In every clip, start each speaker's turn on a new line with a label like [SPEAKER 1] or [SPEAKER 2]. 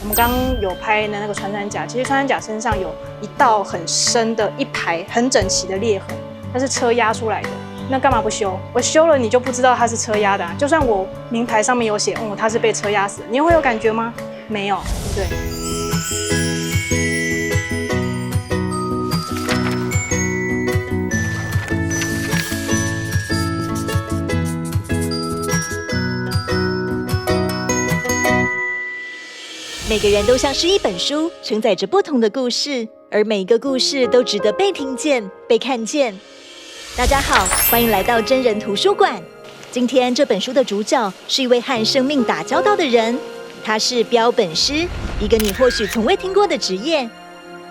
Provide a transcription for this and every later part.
[SPEAKER 1] 们刚刚有拍的那个穿山甲，其实穿山甲身上有一道很深的一排很整齐的裂痕，它是车压出来的。那干嘛不修？我修了你就不知道它是车压的啊。就算我名牌上面有写，它是被车压死的，你会有感觉吗？没有，对不对？
[SPEAKER 2] 每个人都像是一本书，承载着不同的故事，而每一个故事都值得被听见、被看见。大家好，欢迎来到真人图书馆。今天这本书的主角是一位和生命打交道的人，他是标本师，一个你或许从未听过的职业。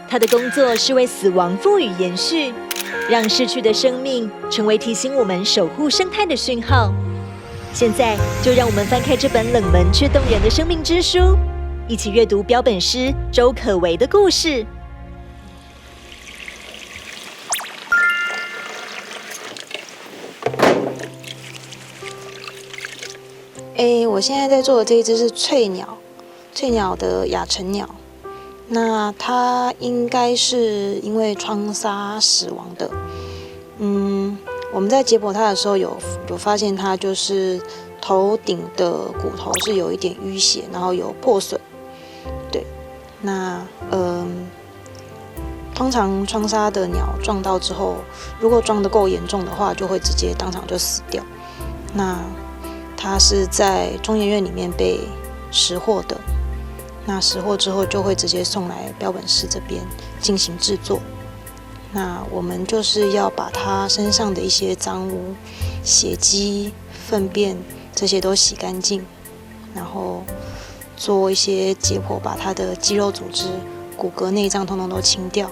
[SPEAKER 2] 他的工作是为死亡赋予延续，让逝去的生命成为提醒我们守护生态的讯号。现在就让我们翻开这本冷门却动人的生命之书，一起阅读标本师周可为的故事。
[SPEAKER 3] 我现在在做的这一只是翠鸟的亚成鸟。那它应该是因为窗纱死亡的。我们在解剖它的时候有发现它就是头顶的骨头是有一点淤血，然后有破损。对，那通常窗纱的鸟撞到之后，如果撞得够严重的话，就会直接当场就死掉。那它是在中研院里面被识获的，那识获之后就会直接送来标本室这边进行制作。那我们就是要把它身上的一些脏污、血迹、粪便这些都洗干净，然后做一些解剖，把它的肌肉组织、骨骼、内脏通通都清掉。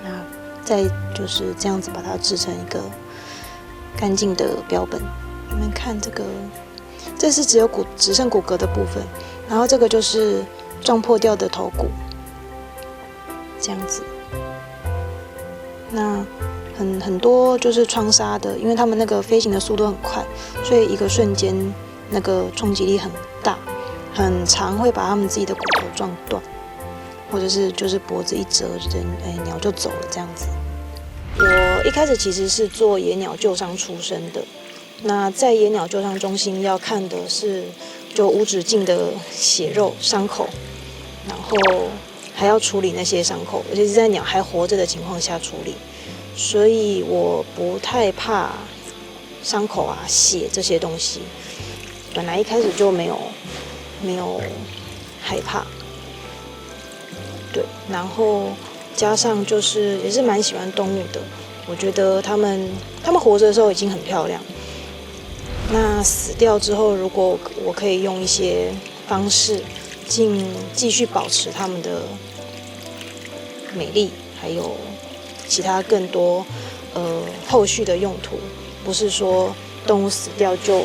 [SPEAKER 3] 那再就是这样子把它制成一个干净的标本。你们看这个，这是只剩骨骼的部分，然后这个就是撞破掉的头骨，这样子。那很多就是窗纱的，因为他们那个飞行的速度很快，所以一个瞬间那个冲击力很大，很常会把他们自己的骨头撞断，或者是就是脖子一折，鸟就走了这样子。我一开始其实是做野鸟救伤出身的。那在野鸟救伤中心要看的是就无止境的血肉伤口，然后还要处理那些伤口，而且是在鸟还活着的情况下处理，所以我不太怕伤口啊、血这些东西。本来一开始就没有害怕，对，然后加上就是也是蛮喜欢动物的，我觉得他们活着的时候已经很漂亮。那死掉之后，如果我可以用一些方式继续保持它们的美丽，还有其他更多后续的用途，不是说动物死掉就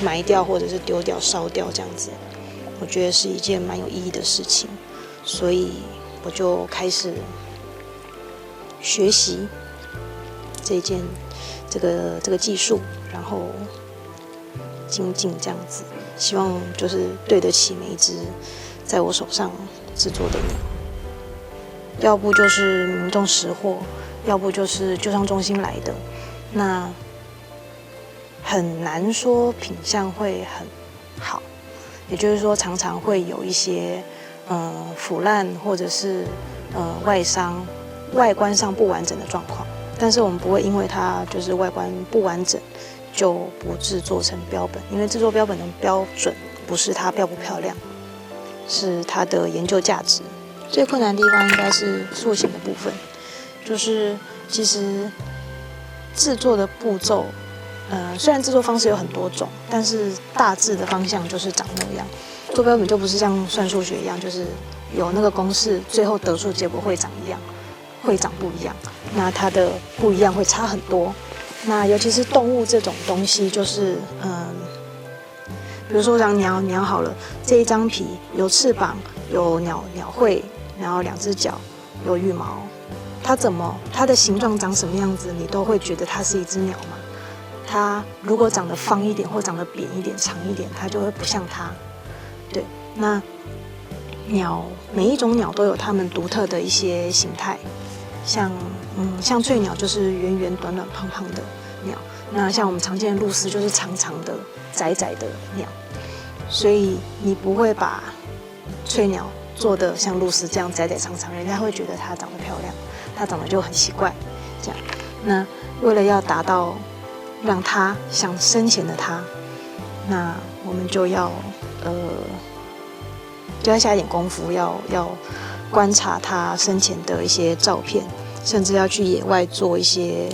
[SPEAKER 3] 埋掉或者是丢掉烧掉这样子，我觉得是一件蛮有意义的事情，所以我就开始学习这个技术，然后精进这样子，希望就是对得起每一只在我手上制作的鸟。要不就是民众识获，要不就是救伤中心来的，那很难说品相会很好，也就是说常常会有一些腐烂或者是外伤、外观上不完整的状况，但是我们不会因为它就是外观不完整就不制作成标本，因为制作标本的标准不是它漂不漂亮，是它的研究价值。最困难的地方应该是塑形的部分，就是其实制作的步骤，虽然制作方式有很多种，但是大致的方向就是长那样。做标本就不是像算数学一样，就是有那个公式，最后得出结果会长一样，会长不一样。那它的不一样会差很多。那尤其是动物这种东西，就是比如说像鸟好了，这一张皮有翅膀，有鸟喙，然后2只脚，有羽毛，它的形状长什么样子，你都会觉得它是一只鸟吗？它如果长得方一点，或长得扁一点、长一点，它就会不像它。对，那鸟每一种鸟都有它们独特的一些形态，像翠鸟就是圆圆短短胖胖的鸟，那像我们常见的鹭鸶就是长长的窄窄的鸟，所以你不会把翠鸟做的像鹭鸶这样窄窄长长，人家会觉得它长得漂亮，它长得就很奇怪这样。那为了要达到让它像生前的它，那我们就要下一点功夫，要观察它生前的一些照片，甚至要去野外做一些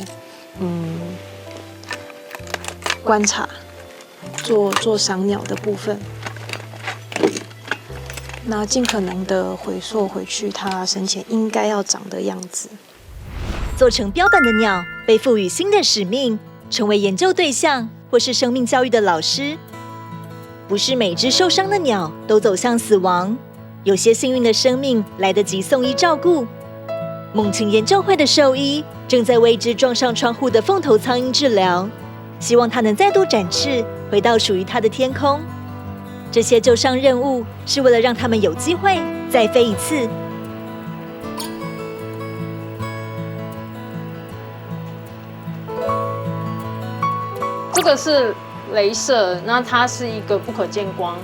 [SPEAKER 3] 观察，做赏鸟的部分，那尽可能的回溯回去它生前应该要长的样子。
[SPEAKER 2] 做成标本的鸟被赋予新的使命，成为研究对象或是生命教育的老师。不是每只受伤的鸟都走向死亡，有些幸运的生命来得及送医照顾。猛禽研究会的兽医正在为一只撞上窗户的凤头苍鹰治疗，希望它能再度展翅，回到属于它的天空。这些救伤任务是为了让它们有机会再飞一次。
[SPEAKER 4] 这个是雷射，那它是一个不可见光。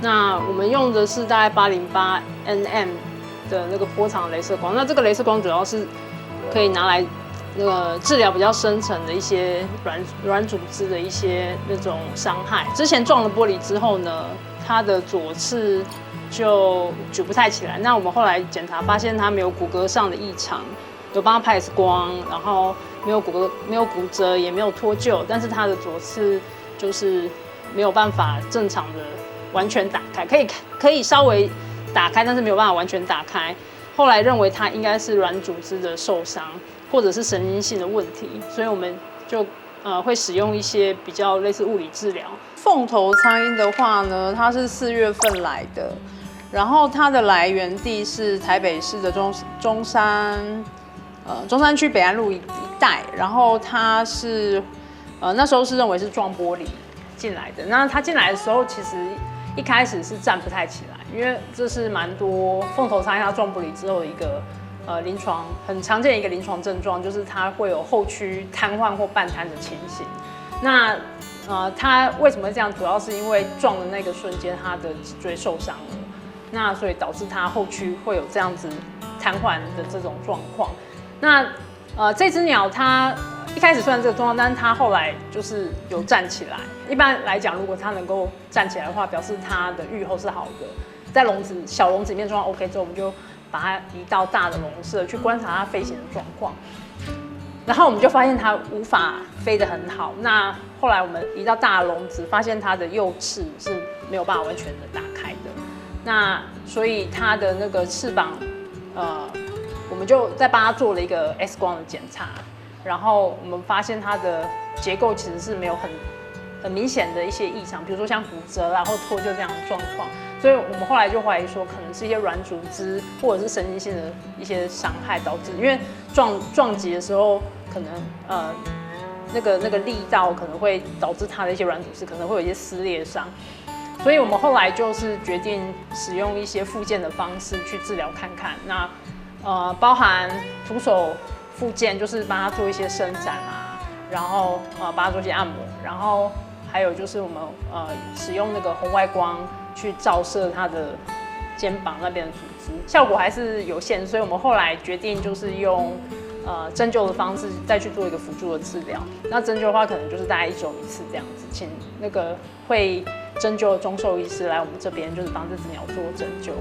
[SPEAKER 4] 那我们用的是大概808 nm 的那个波长雷射光。那这个雷射光主要是可以拿来治疗比较深层的一些软组织的一些那种伤害。之前撞了玻璃之后呢，它的左翅就举不太起来。那我们后来检查发现它没有骨骼上的异常，有帮它拍 X 光，然后没有骨折，也没有脱臼，但是它的左翅就是没有办法正常的完全打开，可以稍微打开，但是没有办法完全打开。后来认为它应该是软组织的受伤，或者是神经性的问题，所以我们就会使用一些比较类似物理治疗。
[SPEAKER 5] 凤头苍鹰的话呢，它是4月份来的，然后它的来源地是台北市的中山区北安路一带，然后它是那时候是认为是撞玻璃进来的。那它进来的时候，其实一开始是站不太起来，因为这是蛮多凤头苍鹰它撞玻璃之后的一个临床很常见的一个临床症状，就是它会有后躯瘫痪或半瘫的情形。那它为什么会这样？主要是因为撞的那个瞬间，它的脊椎受伤了，那所以导致它后躯会有这样子瘫痪的这种状况。那这只鸟它一开始虽然这个状况，但是它后来就是有站起来。一般来讲，如果它能够站起来的话，表示它的预后是好的。在小笼子里面状况 OK 之后，我们就把它移到大的笼舍去观察它飞行的状况。然后我们就发现它无法飞得很好。那后来我们移到大的笼子，发现它的右翅是没有办法完全的打开的。那所以它的那个翅膀，我们就再帮它做了一个 X 光的检查，然后我们发现它的结构其实是没有很明显的一些异常，比如说像骨折啦或脱臼这样的状况。所以我们后来就怀疑说，可能是一些软组织或者是神经性的一些伤害导致，因为撞击的时候，可能那个力道可能会导致它的一些软组织可能会有一些撕裂伤。所以我们后来就是决定使用一些复健的方式去治疗看看。那包含徒手复健，就是帮他做一些伸展啊，然后帮他做一些按摩，然后还有就是我们使用那个红外光去照射他的肩膀那边的组织，效果还是有限，所以我们后来决定就是用针灸的方式再去做一个辅助的治疗。那针灸的话，可能就是大概1周1次这样子，请那个会针灸的中兽医师来我们这边，就是帮这只鸟做针灸。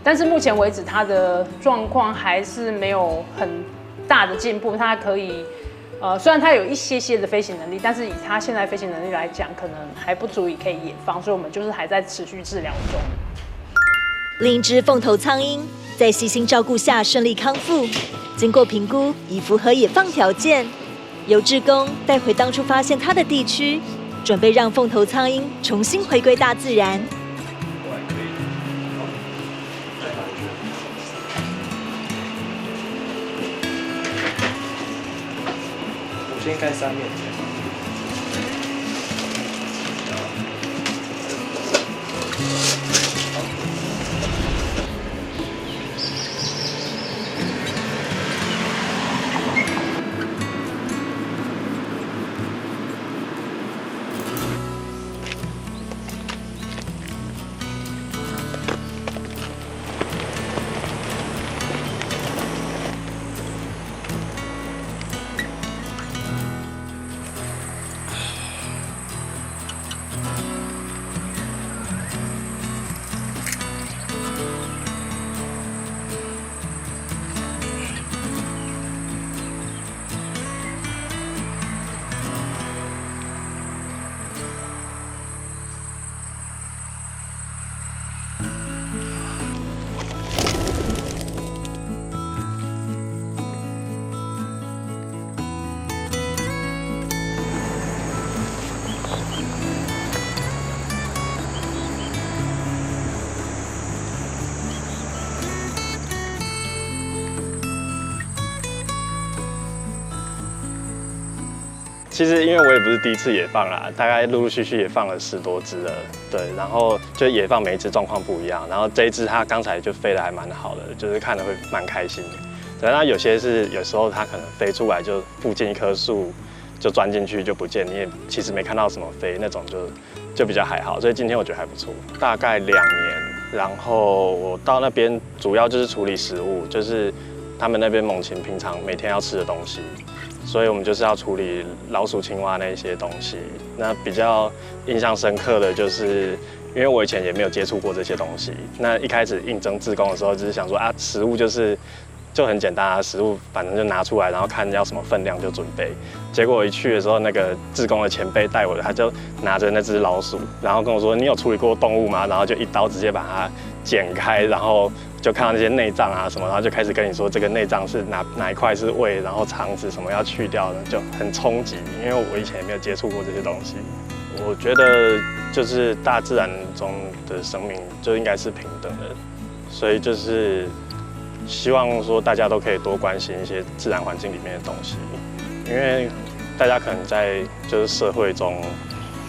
[SPEAKER 5] 但是目前为止，它的状况还是没有很大的进步。它可以，虽然它有一些的飞行能力，但是以它现在飞行能力来讲，可能还不足以可以野放，所以我们就是还在持续治疗中。
[SPEAKER 2] 另一只凤头苍鹰在悉心照顾下顺利康复，经过评估已符合野放条件，由志工带回当初发现它的地区，准备让凤头苍鹰重新回归大自然。
[SPEAKER 6] 先盖3面。
[SPEAKER 7] 其实因为我也不是第一次野放啦，大概陆陆续续也放了10多只了，对，然后就野放每一只状况不一样，然后这一只它刚才就飞得还蛮好的，就是看得会蛮开心的。对，那有些是有时候它可能飞出来就附近一棵树就钻进去就不见，你也其实没看到什么飞那种就比较还好，所以今天我觉得还不错。大概2年，然后我到那边主要就是处理食物，就是他们那边猛禽平常每天要吃的东西。所以我们就是要处理老鼠、青蛙那些东西。那比较印象深刻的就是，因为我以前也没有接触过这些东西。那一开始应征志工的时候，就是想说啊，食物就很简单啊，食物反正就拿出来，然后看要什么分量就准备。结果一去的时候，那个志工的前辈带我的，他就拿着那只老鼠，然后跟我说：“你有处理过动物吗？”然后就一刀直接把它剪开，然后就看到那些内脏啊什么，然后就开始跟你说这个内脏是哪一块是胃，然后肠子什么要去掉的，就很冲击。因为我以前也没有接触过这些东西。我觉得就是大自然中的生命就应该是平等的，所以就是希望说大家都可以多关心一些自然环境里面的东西，因为大家可能在就是社会中，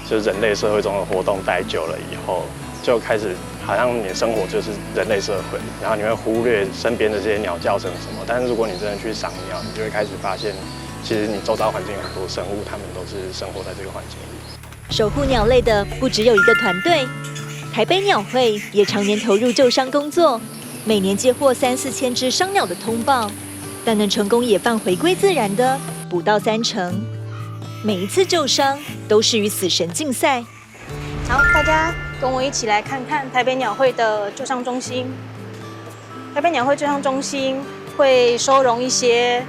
[SPEAKER 7] 就是人类社会中的活动待久了以后，就开始好像你的生活就是人类社会，然后你会忽略身边的这些鸟叫声什么。但是如果你真的去赏鸟，你就会开始发现，其实你周遭环境有很多生物，它们都是生活在这个环境里。
[SPEAKER 2] 守护鸟类的不只有一个团队，台北鸟会也常年投入救伤工作，每年接获3、4千只伤鸟的通报，但能成功野放回归自然的不到3成。每一次救伤都是与死神竞赛。
[SPEAKER 1] 好，大家跟我一起来看看台北鸟会的救伤中心。台北鸟会救伤中心会收容一些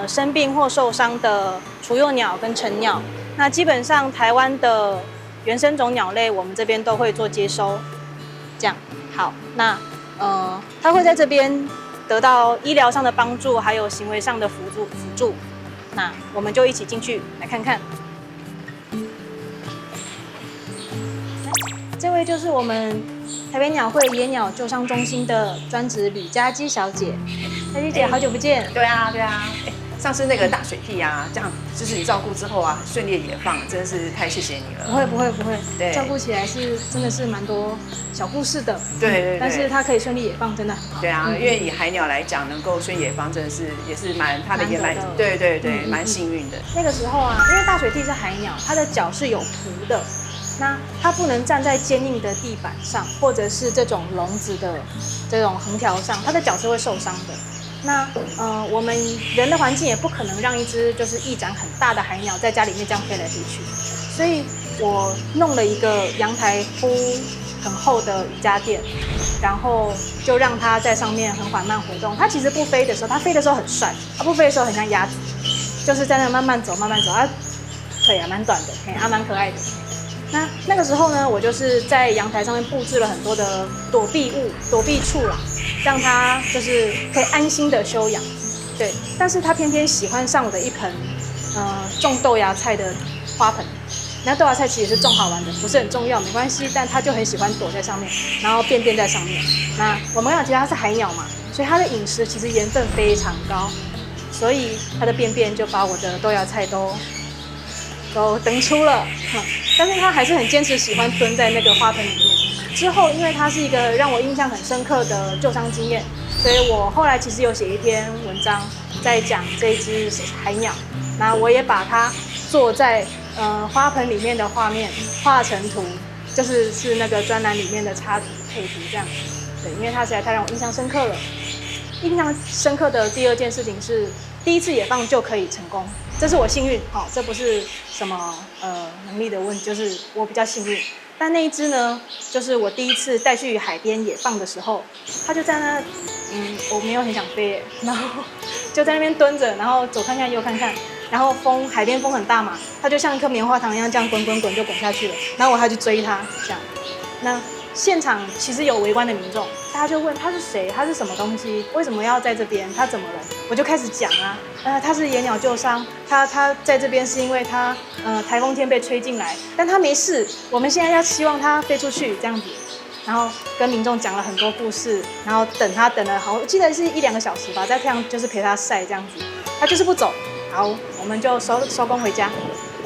[SPEAKER 1] 生病或受伤的雏幼鸟跟成鸟。那基本上台湾的原生种鸟类，我们这边都会做接收。这样好，那它会在这边得到医疗上的帮助，还有行为上的辅助。那我们就一起进去来看看。这位就是我们台北鸟会野鸟救伤中心的专职吕佳姬小姐。佳姬姐，好久不见。
[SPEAKER 8] 对啊，上次那个大水屁啊，这样就是你照顾之后啊，很顺利野放，真的是太谢谢你了。
[SPEAKER 1] 不会，
[SPEAKER 8] 对，
[SPEAKER 1] 照顾起来真的是蛮多小故事的。
[SPEAKER 8] 对，
[SPEAKER 1] 但是它可以顺利野放，真的很好。
[SPEAKER 8] 对啊，因为以海鸟来讲，能够顺利野放，真的是也是它的也蛮对，蛮幸运的。
[SPEAKER 1] 那个时候啊，因为大水涕是海鸟，它的脚是有蹼的。那它不能站在坚硬的地板上，或者是这种笼子的这种横条上，它的脚是会受伤的。那我们人的环境也不可能让一只就是翼展很大的海鸟在家里面这样飞来飞去，所以我弄了一个阳台铺很厚的瑜伽垫，然后就让它在上面很缓慢活动。它其实不飞的时候，它飞的时候很帅，它不飞的时候很像鸭子，就是在那慢慢走，它腿还蛮短的，还蛮可爱的。那个时候呢，我就是在阳台上面布置了很多的躲避处啦，让它就是可以安心的休养。对，但是它偏偏喜欢上我的一盆种豆芽菜的花盆。那豆芽菜其实是种好玩的，不是很重要，没关系，但它就很喜欢躲在上面，然后便在上面。那我们刚刚提到它是海鸟嘛，所以它的饮食其实盐分非常高，所以它的便就把我的豆芽菜都登出了。但是它还是很坚持喜欢蹲在那个花盆里面。之后，因为它是一个让我印象很深刻的救伤经验，所以我后来其实有写一篇文章在讲这一只海鸟。那我也把它坐在花盆里面的画面画成图，就是那个专栏里面的插图配图这样。对，因为它实在太让我印象深刻了。印象深刻的第二件事情是，第一次野放就可以成功，这是我幸运，这不是什么能力的问题，就是我比较幸运。但那一只呢，就是我第一次带去海边野放的时候，它就在那，我没有很想飞，然后就在那边蹲着，然后左看看右看看，然后海边风很大嘛，它就像一颗棉花糖一样这样滚就滚下去了，然后我还去追它，这样。那现场其实有围观的民众，大家就问他是谁，他是什么东西，为什么要在这边，他怎么了？我就开始讲啊，他是野鸟救伤，他在这边是因为他台风天被吹进来，但他没事，我们现在要希望他飞出去这样子，然后跟民众讲了很多故事，然后等了好，我记得是1-2个小时吧，在太阳就是陪他晒这样子，他就是不走。好，我们就收工回家。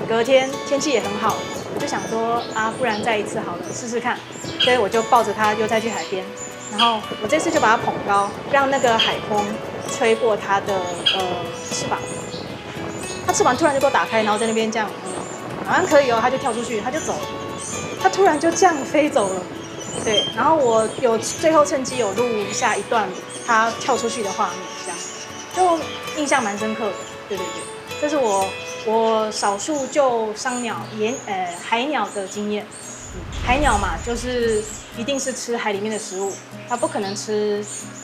[SPEAKER 1] 隔天天气也很好，我就想说啊，不然再一次好了，试试看。所以我就抱着它又再去海边，然后我这次就把它捧高，让那个海风吹过它的翅膀。它翅膀突然就给我打开，然后在那边这样，好像可以哦，它就跳出去，它就走了。它突然就这样飞走了。对，然后我有最后趁机有录下一段它跳出去的画面，这样就印象蛮深刻的。对，这是我少数救伤鸟海鸟的经验。海鸟嘛，就是一定是吃海里面的食物，它不可能吃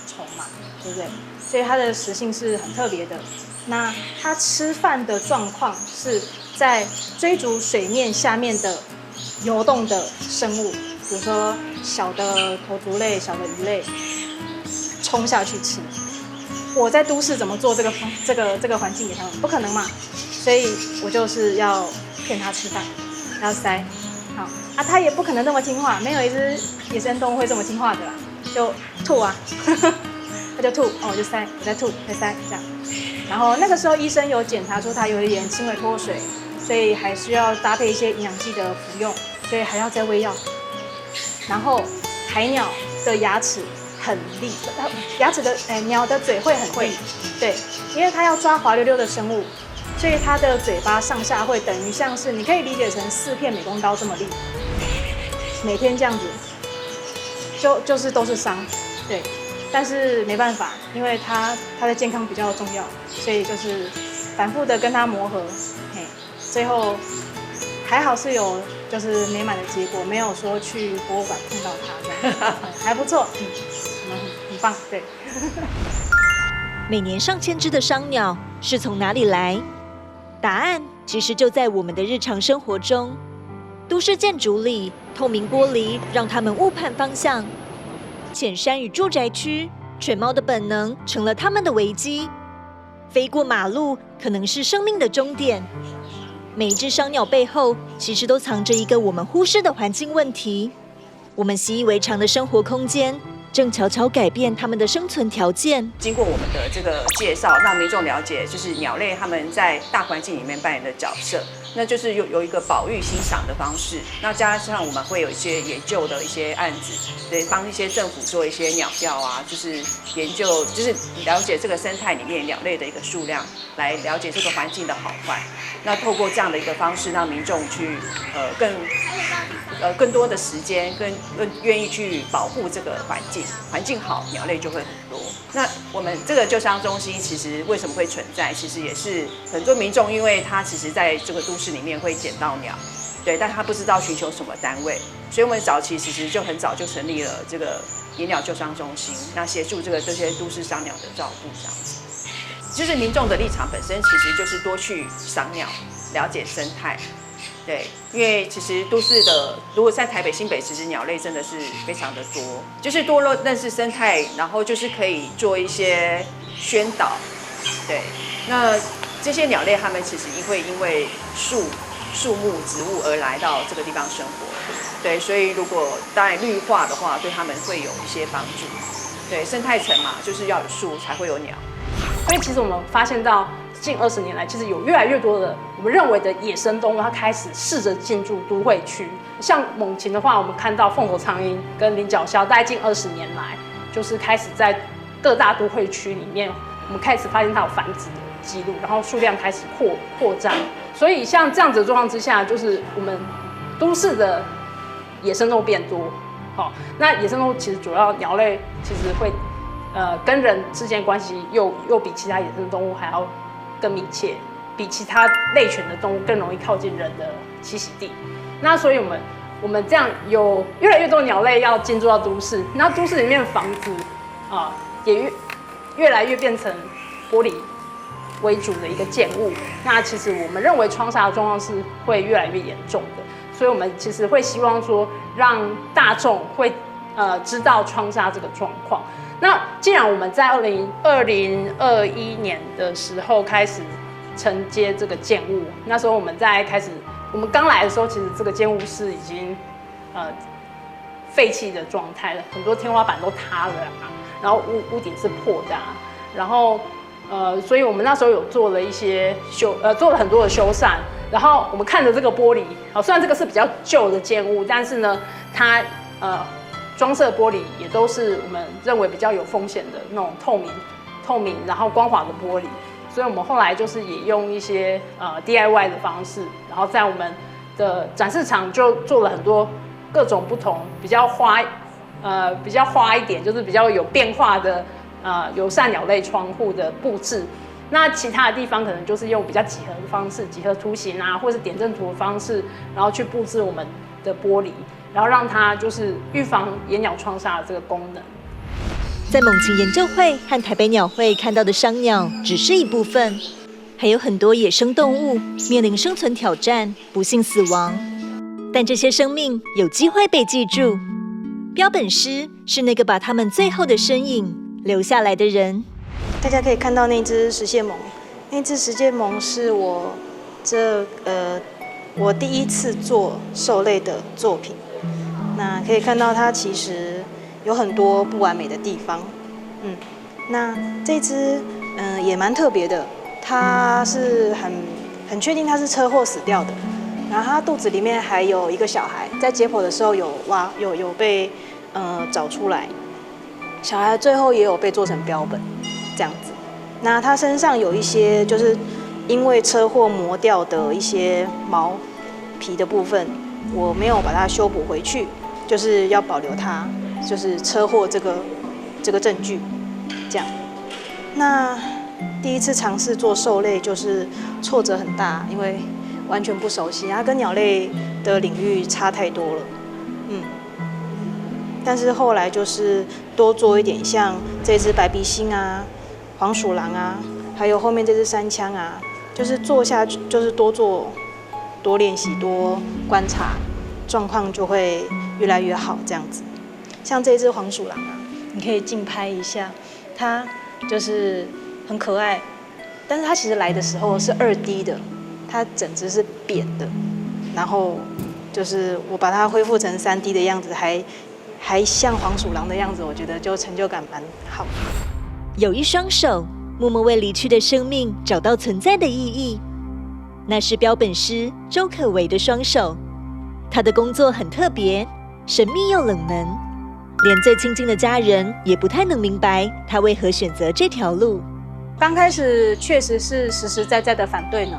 [SPEAKER 1] 虫嘛，对不对？所以它的食性是很特别的。那它吃饭的状况是在追逐水面下面的游动的生物，比如说小的头足类、小的鱼类，冲下去吃。我在都市怎么做这个环境给他们？不可能嘛，所以我就是要骗它吃饭，要塞。好啊，它也不可能那么听话，没有一只野生动物会这么听话的啦，就吐啊，它就吐，哦，我就塞，我再吐，再塞，这样。然后那个时候医生有检查出它有一点轻微脱水，所以还需要搭配一些营养剂的服用，所以还要再喂药。然后海鸟的牙齿很利，牙齿的鸟的嘴会很利，对，因为它要抓滑溜溜的生物，所以它的嘴巴上下会等于像是你可以理解成4片美工刀这么利，每天这样子，就是都是伤，对。但是没办法，因为它的健康比较重要，所以就是反复的跟它磨合，最后还好是有就是美满的结果，没有说去博物馆碰到它这样，还不错，很棒，对。
[SPEAKER 2] 每年上千只的伤鸟是从哪里来？答案其实就在我们的日常生活中。都市建筑里，透明玻璃让它们误判方向。浅山与住宅区，犬猫的本能成了它们的危机。飞过马路可能是生命的终点。每一只伤鸟背后，其实都藏着一个我们忽视的环境问题。我们习以为常的生活空间，正悄悄改变它们的生存条件。
[SPEAKER 8] 经过我们的这个介绍，让民众了解就是鸟类它们在大环境里面扮演的角色。那就是有一个保育欣赏的方式，那加上我们会有一些研究的一些案子，对，帮一些政府做一些鸟调啊，就是研究，就是了解这个生态里面鸟类的一个数量，来了解这个环境的好坏。那透过这样的一个方式，让民众去更多的时间，更愿意去保护这个环境，环境好，鸟类就会很多。那我们这个救伤中心其实为什么会存在？其实也是很多民众，因为他其实在这个都市里面会捡到鸟，对，但他不知道寻求什么单位，所以我们早期其实就很早就成立了这个野鸟救伤中心，那协助这些都市伤鸟的照顾这样子。就是民众的立场本身其实就是多去赏鸟，了解生态。对，因为其实都市的，如果在台北、新北，其实鸟类真的是非常的多，就是多认识生态，然后就是可以做一些宣导。对，那这些鸟类它们其实会因为树木、植物而来到这个地方生活。对，所以如果当然绿化的话，对它们会有一些帮助。对，生态层嘛，就是要有树才会有鸟。
[SPEAKER 4] 所以其实我们发现到近20年来，其实有越来越多的我们认为的野生动物，它开始试着进驻都会区。像猛禽的话，我们看到凤头苍鹰跟领角鸮，大概近20年来，就是开始在各大都会区里面，我们开始发现它有繁殖的记录，然后数量开始扩张。所以像这样子的状况之下，就是我们都市的野生动物变多。好，那野生动物其实主要鸟类其实会。跟人之间的关系又比其他野生动物还要更密切，比其他类犬的动物更容易靠近人的栖息地。那所以我们这样有越来越多鸟类要进驻到都市，那都市里面的房子也越来越变成玻璃为主的一个建物。那其实我们认为窗纱的状况是会越来越严重的，所以我们其实会希望说让大众会知道窗纱这个状况。那既然我们在2021年的时候开始承接这个建物，那时候我们刚来的时候，其实这个建物是已经废弃的状态了，很多天花板都塌了啊，然后屋顶是破的啊，然后所以我们那时候有做了一些做了很多的修缮，然后我们看着这个玻璃，虽然这个是比较旧的建物，但是呢，它装设玻璃也都是我们认为比较有风险的那种透明，然后光滑的玻璃。所以我们后来就是也用一些DIY 的方式，然后在我们的展示场就做了很多各种不同比较花一点，就是比较有变化的友善鸟类窗户的布置。那其他的地方可能就是用比较几何的方式，几何图形啊，或是点阵图的方式，然后去布置我们的玻璃，然后让它就是预防野鸟窗杀的这个功能。
[SPEAKER 2] 在猛禽研究会和台北鸟会看到的伤鸟只是一部分，还有很多野生动物面临生存挑战，不幸死亡。但这些生命有机会被记住，标本师是那个把他们最后的身影留下来的人。
[SPEAKER 3] 大家可以看到那只石蟹獴，那只石蟹獴是我我第一次做兽类的作品。那可以看到它其实有很多不完美的地方，那这只也蛮特别的，它是很确定它是车祸死掉的，然后它肚子里面还有一个小孩，在解剖的时候有被找出来，小孩最后也有被做成标本这样子。那它身上有一些就是因为车祸磨掉的一些毛皮的部分，我没有把它修补回去，就是要保留它。就是车祸这个证据，这样。那第一次尝试做兽类，就是挫折很大，因为完全不熟悉，它跟鸟类的领域差太多了，但是后来就是多做一点，像这只白鼻星啊、黄鼠狼啊，还有后面这只山羌啊，就是做下去，就是多做、多练习、多观察，状况就会越来越好，这样子。像这只黄鼠狼啊，你可以近拍一下，它就是很可爱，但是它其实来的时候是2D 的，它整只是扁的，然后就是我把它恢复成3D 的样子，还像黄鼠狼的样子，我觉得就成就感蛮好。
[SPEAKER 2] 有一双手默默为离去的生命找到存在的意义，那是标本师周可为的双手。他的工作很特别，神秘又冷门。连最亲近的家人也不太能明白他为何选择这条路。
[SPEAKER 1] 刚开始确实是实实在在的反对呢，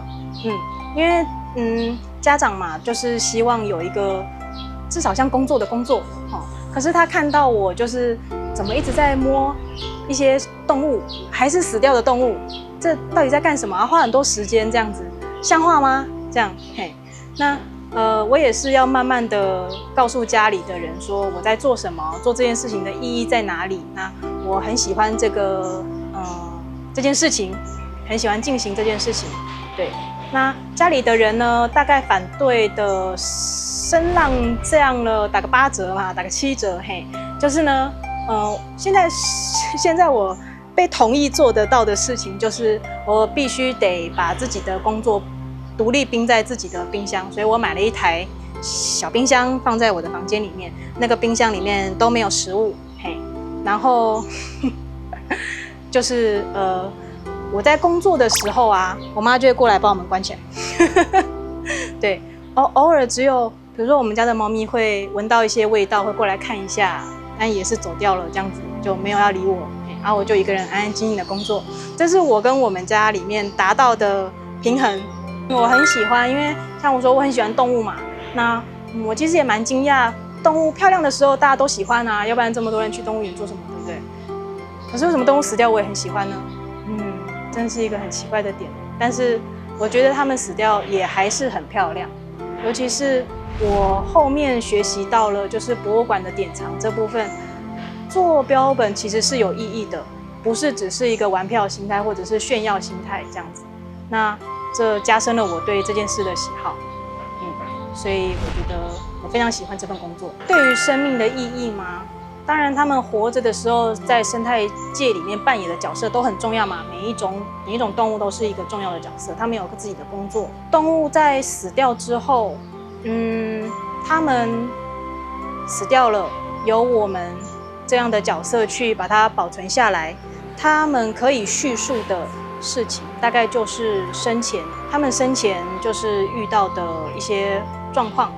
[SPEAKER 1] 因为家长嘛，就是希望有一个至少像工作的工作，可是他看到我就是怎么一直在摸一些动物，还是死掉的动物，这到底在干什么？花很多时间这样子，像话吗？这样，那。我也是要慢慢的告诉家里的人说我在做什么，做这件事情的意义在哪里。那我很喜欢这件事情，很喜欢进行这件事情。对，那家里的人呢，大概反对的声浪这样了，打个8折嘛，打个7折，就是呢，现在我被同意做得到的事情，就是我必须得把自己的工作独立冰在自己的冰箱，所以我买了一台小冰箱放在我的房间里面，那个冰箱里面都没有食物，然后就是我在工作的时候啊，我妈就会过来帮我们关起来，对，偶尔只有比如说我们家的猫咪会闻到一些味道，会过来看一下，但也是走掉了，这样子就没有要理我，然后我就一个人安安静静的工作，这是我跟我们家里面达到的平衡。我很喜欢，因为像我说我很喜欢动物嘛，那我其实也蛮惊讶，动物漂亮的时候大家都喜欢啊，要不然这么多人去动物园做什么，对不对？可是为什么动物死掉我也很喜欢呢？真是一个很奇怪的点。但是我觉得它们死掉也还是很漂亮，尤其是我后面学习到了就是博物馆的典藏这部分，做标本其实是有意义的，不是只是一个玩票心态或者是炫耀心态这样子。那这加深了我对这件事的喜好，所以我觉得我非常喜欢这份工作。对于生命的意义吗？当然，他们活着的时候在生态界里面扮演的角色都很重要嘛。每一种动物都是一个重要的角色，他们有自己的工作。动物在死掉之后，他们死掉了，由我们这样的角色去把它保存下来。他们可以叙述的事情，大概就是他们生前就是遇到的一些状况，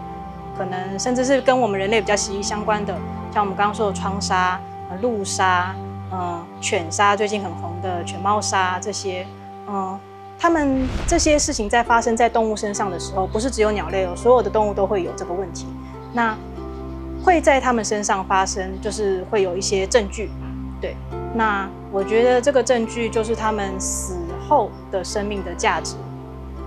[SPEAKER 1] 可能甚至是跟我们人类比较息息相关的，像我们刚刚说的窗杀、鹿杀、犬杀，最近很红的犬猫杀这些，他们这些事情在发生在动物身上的时候，不是只有鸟类哦，所有的动物都会有这个问题。那会在他们身上发生，就是会有一些证据，对。那我觉得这个证据就是他们死后的生命的价值，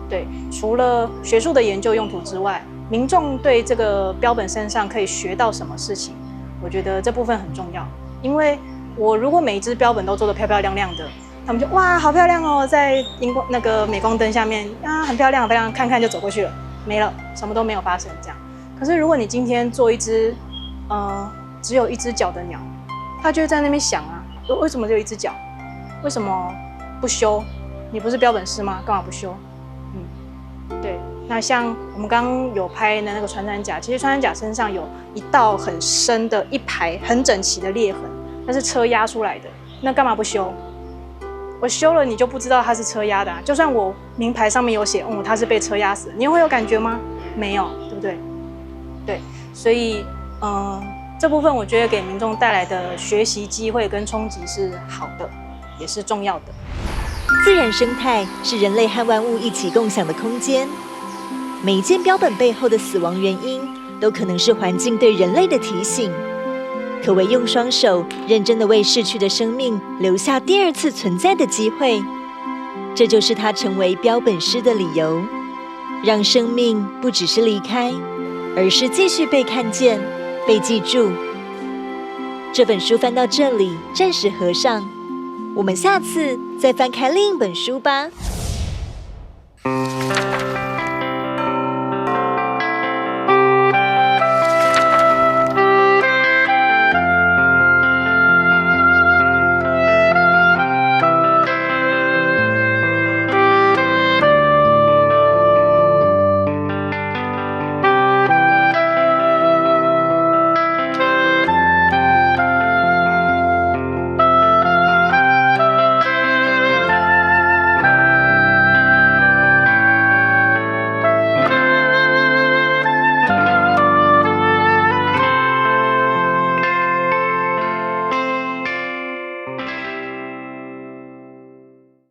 [SPEAKER 1] 对。除了学术的研究用途之外，民众对这个标本身上可以学到什么事情，我觉得这部分很重要。因为我如果每一只标本都做得漂漂亮亮的，他们就哇好漂亮哦，在那个镁光灯下面啊很漂亮很漂亮，看看就走过去了，没了，什么都没有发生这样。可是如果你今天做一只只有一只脚的鸟，它就会在那边想啊，为什么只有一只脚？为什么不修？你不是标本师吗？干嘛不修？对。那像我们刚刚有拍的那个穿山甲，其实穿山甲身上有一道很深的一排很整齐的裂痕，那是车压出来的，那干嘛不修？我修了你就不知道它是车压的啊！就算我名牌上面有写，它是被车压死的，你会有感觉吗？没有，对不对？对，所以这部分我觉得给民众带来的学习机会跟冲击是好的，也是重要的。
[SPEAKER 2] 自然生态是人类和万物一起共享的空间，每一件标本背后的死亡原因，都可能是环境对人类的提醒。可谓用双手认真地为逝去的生命留下第二次存在的机会，这就是他成为标本师的理由，让生命不只是离开，而是继续被看见、被记住。这本书翻到这里，暂时合上，我们下次再翻开另一本书吧。